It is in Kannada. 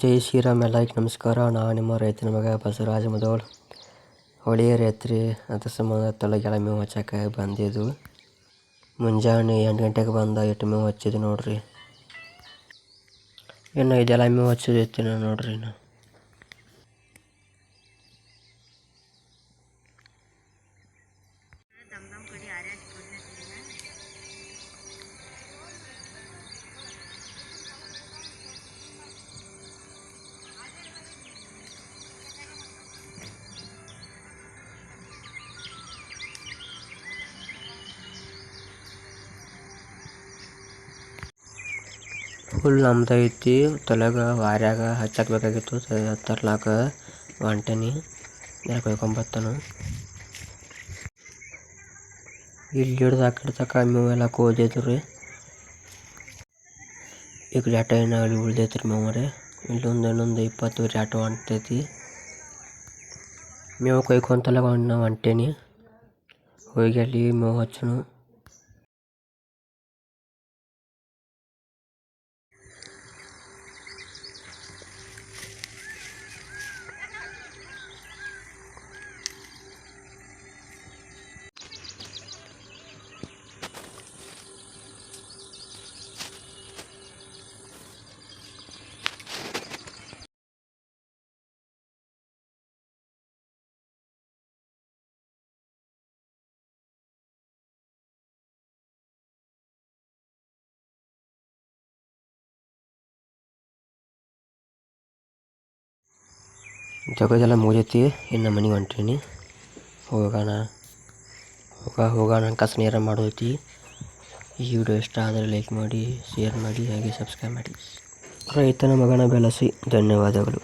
ಜೈ ಶ್ರೀರಾಮ್. ಎಲ್ಲರಿಗೂ ನಮಸ್ಕಾರ. ನಾನು ನಿಮ್ಮ ರೈತನ ಮಗ ಬಸವರಾಜ ಮುಧೋಳ್. ಹೊಳೆಯ ರಾತ್ರಿ ಅದ್ರ ಸಂಬಂಧ ತೊಳಗೆಳ ಮೇವು ಹಚ್ಚಕ್ಕೆ ಬಂದಿದ್ದು. ಮುಂಜಾನೆ 8 ಗಂಟೆಗೆ ಬಂದ ಇಟ್ಟು ಮೇವು ಹಚ್ಚಿದ್ದು ನೋಡ್ರಿ. ಇನ್ನು ಇದೆಲ್ಲ ಮೇವು ಹಚ್ಚೋದೈತಿ ನೋಡ್ರಿ. ಫುಲ್ ನಮ್ದು ಐತಿ. ತೊಲೆಗ ವಾರ್ಯಾಗ ಹಚ್ಚಕ್ಬೇಕಾಗಿತ್ತು. ತರ್ಲಾಕ ಹೊಂಟೇನಿ. ಕೊಯ್ಕೊಂಬತ್ತಾನು. ಇಲ್ಲಿ ಹಿಡ್ದು ಆ ಕಡೆ ತಕ ಮೇವು ಎಲ್ಲ ಕೋದಿದ್ರು ರೀ. ಈ ಕಡೆ ಆಟ ಏನು ಅಲ್ಲಿ ಉಳ್ದೈತ್ರಿ ಮೇವು ರೀ. ಇನ್ನೊಂದು 20 ಆಟ ಹೊಂಟೈತಿ. ಮೇವು ಕೊಯ್ಕೊಂತಲ್ಲ ಹೊಂಟೇನಿ. ಹೋಗಿ ಅಲ್ಲಿ ಮೇವು ಹಚ್ಚನು. ಜಗದೆಲ್ಲ ಮುಗಿದೈತಿ. ಇನ್ನು ಮನೆಗೆ ಹೊಂಟೀನಿ. ಹೋಗೋಣ ಕಸ ನೀರ ಮಾಡೋದೈತಿ. ಈ ವಿಡಿಯೋ ಇಷ್ಟ ಆದರೆ ಲೈಕ್ ಮಾಡಿ, ಶೇರ್ ಮಾಡಿ, ಹಾಗೆ ಸಬ್ಸ್ಕ್ರೈಬ್ ಮಾಡಿ. ರೈತನ ಮಗನ ಬೆಳೆಸಿ. ಧನ್ಯವಾದಗಳು.